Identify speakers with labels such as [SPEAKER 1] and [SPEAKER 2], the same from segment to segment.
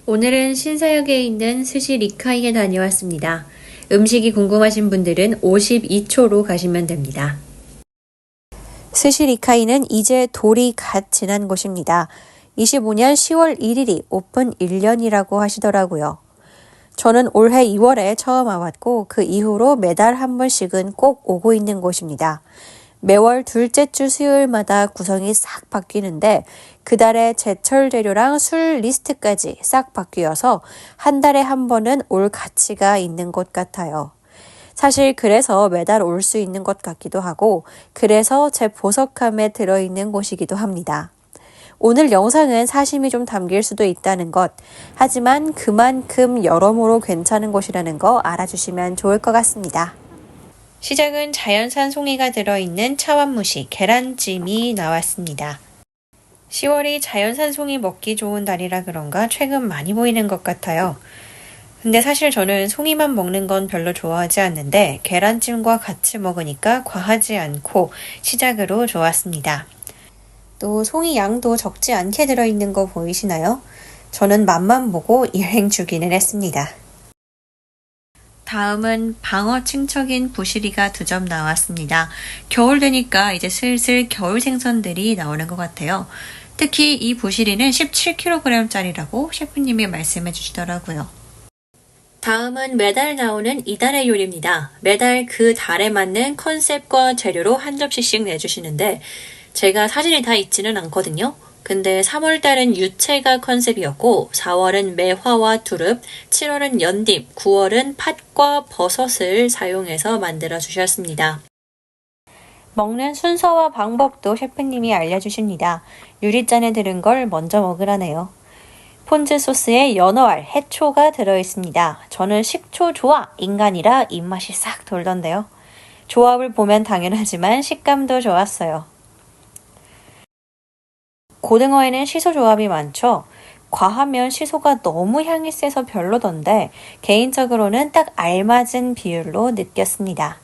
[SPEAKER 1] 오늘은 신사역에 있는 스시 리카이에 다녀왔습니다. 음식이 궁금하신 분들은 52초로 가시면 됩니다. 스시 리카이는 이제 돌이 갓 지난 곳입니다. 25년 10월 1일이 오픈 1년이라고 하시더라고요. 저는 올해 2월에 처음 와봤고 그 이후로 매달 한 번씩은 꼭 오고 있는 곳입니다. 매월 둘째 주 수요일마다 구성이 싹 바뀌는데 그달의 제철 재료랑 술 리스트까지 싹 바뀌어서 한 달에 한 번은 올 가치가 있는 곳 같아요. 사실 그래서 매달 올 수 있는 것 같기도 하고 그래서 제 보석함에 들어있는 곳이기도 합니다. 오늘 영상은 사심이 좀 담길 수도 있다는 것, 하지만 그만큼 여러모로 괜찮은 곳이라는 거 알아주시면 좋을 것 같습니다. 시작은 자연산 송이가 들어있는 차완무시 계란찜이 나왔습니다. 10월이 자연산 송이 먹기 좋은 달이라 그런가 최근 많이 보이는 것 같아요. 근데 사실 저는 송이만 먹는 건 별로 좋아하지 않는데 계란찜과 같이 먹으니까 과하지 않고 시작으로 좋았습니다. 또 송이 양도 적지 않게 들어있는 거 보이시나요? 저는 맛만 보고 일행 주기는 했습니다. 다음은 방어 층척인 부시리가 2점 나왔습니다. 겨울 되니까 이제 슬슬 겨울 생선들이 나오는 것 같아요. 특히 이 부시리는 17kg짜리라고 셰프님이 말씀해 주시더라고요. 다음은 매달 나오는 이달의 요리입니다. 매달 그 달에 맞는 컨셉과 재료로 한 접시씩 내주시는데 제가 사진이 다 있지는 않거든요. 근데 3월달은 유채가 컨셉이었고 4월은 매화와 두릅, 7월은 연잎, 9월은 팥과 버섯을 사용해서 만들어 주셨습니다. 먹는 순서와 방법도 셰프님이 알려주십니다. 유리잔에 들은 걸 먼저 먹으라네요. 폰즈 소스에 연어알, 해초가 들어있습니다. 저는 식초 좋아 인간이라 입맛이 싹 돌던데요. 조합을 보면 당연하지만 식감도 좋았어요. 고등어에는 시소 조합이 많죠. 과하면 시소가 너무 향이 세서 별로던데 개인적으로는 딱 알맞은 비율로 느꼈습니다.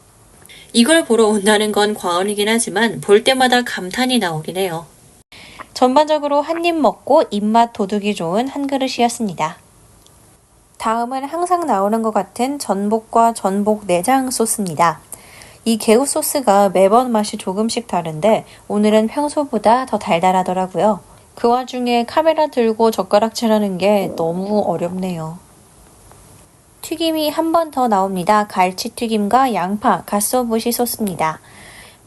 [SPEAKER 1] 이걸 보러 온다는 건 과언이긴 하지만 볼 때마다 감탄이 나오긴 해요. 전반적으로 한 입 먹고 입맛 돋우기 좋은 한 그릇이었습니다. 다음은 항상 나오는 것 같은 전복과 전복 내장 소스입니다. 이 개우 소스가 매번 맛이 조금씩 다른데 오늘은 평소보다 더 달달하더라고요. 그 와중에 카메라 들고 젓가락질하는 게 너무 어렵네요. 튀김이 한 번 더 나옵니다. 갈치튀김과 양파, 갓소부시 소스입니다.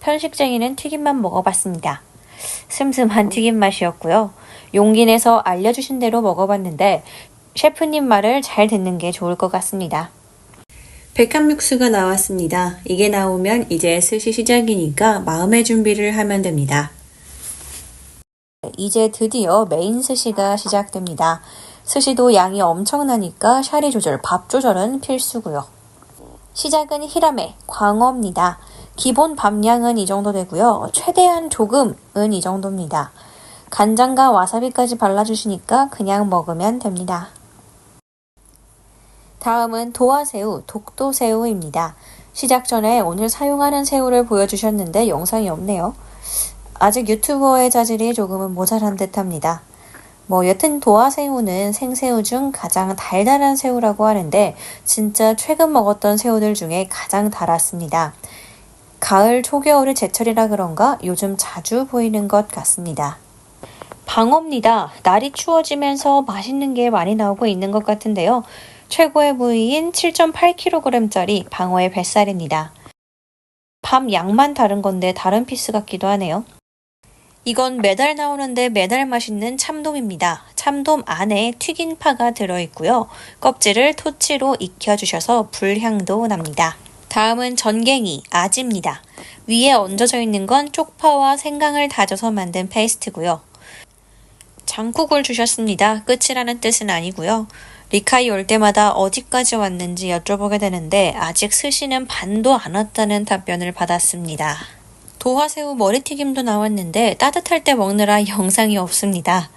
[SPEAKER 1] 편식쟁이는 튀김만 먹어봤습니다. 슴슴한 튀김 맛이었고요. 용기 내서 알려주신 대로 먹어봤는데 셰프님 말을 잘 듣는 게 좋을 것 같습니다. 백합육수가 나왔습니다. 이게 나오면 이제 스시 시작이니까 마음의 준비를 하면 됩니다. 이제 드디어 메인 스시가 시작됩니다. 스시도 양이 엄청나니까 샤리 조절, 밥 조절은 필수고요. 시작은 히라메, 광어입니다. 기본 밥량은 이 정도 되고요. 최대한 조금은 이 정도입니다. 간장과 와사비까지 발라주시니까 그냥 먹으면 됩니다. 다음은 도화새우, 독도새우입니다. 시작 전에 오늘 사용하는 새우를 보여주셨는데 영상이 없네요. 아직 유튜버의 자질이 조금은 모자란 듯합니다. 여튼 도화새우는 생새우 중 가장 달달한 새우라고 하는데 진짜 최근 먹었던 새우들 중에 가장 달았습니다. 가을 초겨울의 제철이라 그런가 요즘 자주 보이는 것 같습니다. 방어입니다. 날이 추워지면서 맛있는 게 많이 나오고 있는 것 같은데요. 최고의 부위인 7.8kg짜리 방어의 뱃살입니다. 밥 양만 다른 건데 다른 피스 같기도 하네요. 이건 매달 나오는데 매달 맛있는 참돔입니다. 참돔 안에 튀긴 파가 들어있고요. 껍질을 토치로 익혀주셔서 불향도 납니다. 다음은 전갱이, 아지입니다. 위에 얹어져 있는 건 쪽파와 생강을 다져서 만든 페이스트고요. 장국을 주셨습니다. 끝이라는 뜻은 아니고요. 리카이 올 때마다 어디까지 왔는지 여쭤보게 되는데 아직 스시는 반도 안 왔다는 답변을 받았습니다. 도화새우 머리튀김도 나왔는데 따뜻할 때 먹느라 영상이 없습니다.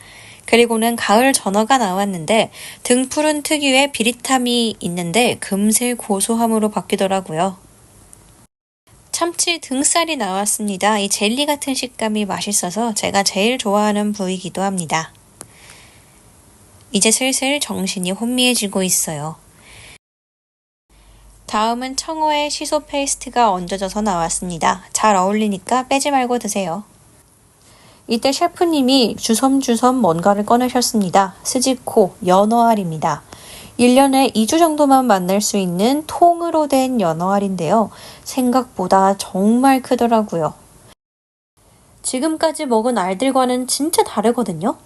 [SPEAKER 1] 그리고는 가을 전어가 나왔는데 등푸른 특유의 비릿함이 있는데 금세 고소함으로 바뀌더라고요. 참치 등살이 나왔습니다. 이 젤리 같은 식감이 맛있어서 제가 제일 좋아하는 부위이기도 합니다. 이제 슬슬 정신이 혼미해지고 있어요. 다음은 청어에 시소 페이스트가 얹어져서 나왔습니다. 잘 어울리니까 빼지 말고 드세요. 이때 셰프님이 주섬주섬 뭔가를 꺼내셨습니다. 스지코 연어알입니다. 1년에 2주 정도만 만날 수 있는 통으로 된 연어알인데요. 생각보다 정말 크더라고요. 지금까지 먹은 알들과는 진짜 다르거든요.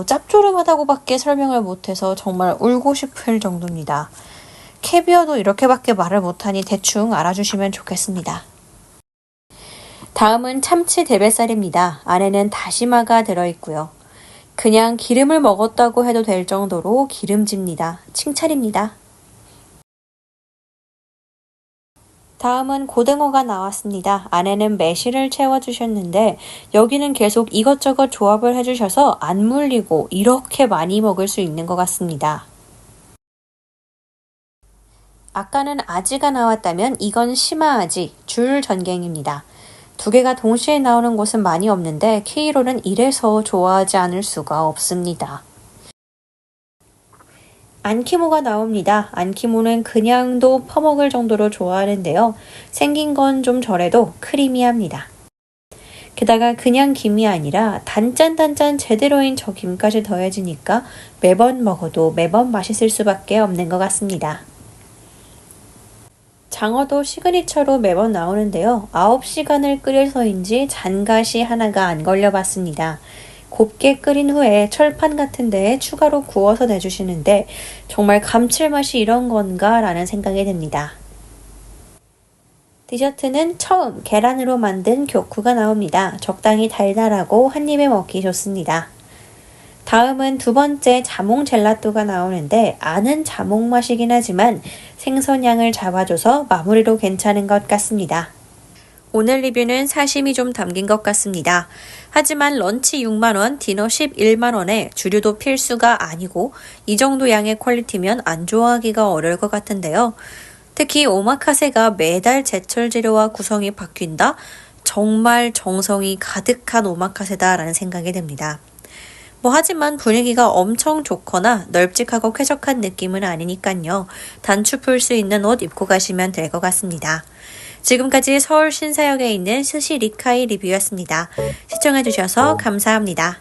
[SPEAKER 1] 짭조름하다고밖에 설명을 못해서 정말 울고 싶을 정도입니다. 캐비어도 이렇게밖에 말을 못하니 대충 알아주시면 좋겠습니다. 다음은 참치 대뱃살입니다. 안에는 다시마가 들어있고요. 그냥 기름을 먹었다고 해도 될 정도로 기름집니다. 칭찬입니다. 다음은 고등어가 나왔습니다. 안에는 매실을 채워주셨는데 여기는 계속 이것저것 조합을 해주셔서 안 물리고 이렇게 많이 먹을 수 있는 것 같습니다. 아까는 아지가 나왔다면 이건 심화아지, 줄 전갱입니다. 두 개가 동시에 나오는 곳은 많이 없는데 K로는 이래서 좋아하지 않을 수가 없습니다. 안키모가 나옵니다. 안키모는 그냥도 퍼먹을 정도로 좋아하는데요. 생긴 건 좀 저래도 크리미합니다. 게다가 그냥 김이 아니라 단짠단짠 제대로인 저 김까지 더해지니까 매번 먹어도 매번 맛있을 수밖에 없는 것 같습니다. 장어도 시그니처로 매번 나오는데요. 9시간을 끓여서인지 잔갓이 하나가 안 걸려봤습니다. 곱게 끓인 후에 철판 같은 데에 추가로 구워서 내주시는데 정말 감칠맛이 이런 건가 라는 생각이 듭니다. 디저트는 처음 계란으로 만든 교쿠가 나옵니다. 적당히 달달하고 한 입에 먹기 좋습니다. 다음은 두 번째 자몽 젤라또가 나오는데 아는 자몽 맛이긴 하지만 생선향을 잡아줘서 마무리로 괜찮은 것 같습니다. 오늘 리뷰는 사심이 좀 담긴 것 같습니다. 하지만 런치 6만원, 디너 11만원에 주류도 필수가 아니고 이 정도 양의 퀄리티면 안 좋아하기가 어려울 것 같은데요. 특히 오마카세가 매달 제철 재료와 구성이 바뀐다? 정말 정성이 가득한 오마카세다 라는 생각이 듭니다. 하지만 분위기가 엄청 좋거나 널찍하고 쾌적한 느낌은 아니니까요. 단추 풀 수 있는 옷 입고 가시면 될 것 같습니다. 지금까지 서울 신사역에 있는 스시 리카이 리뷰였습니다. 시청해주셔서 감사합니다.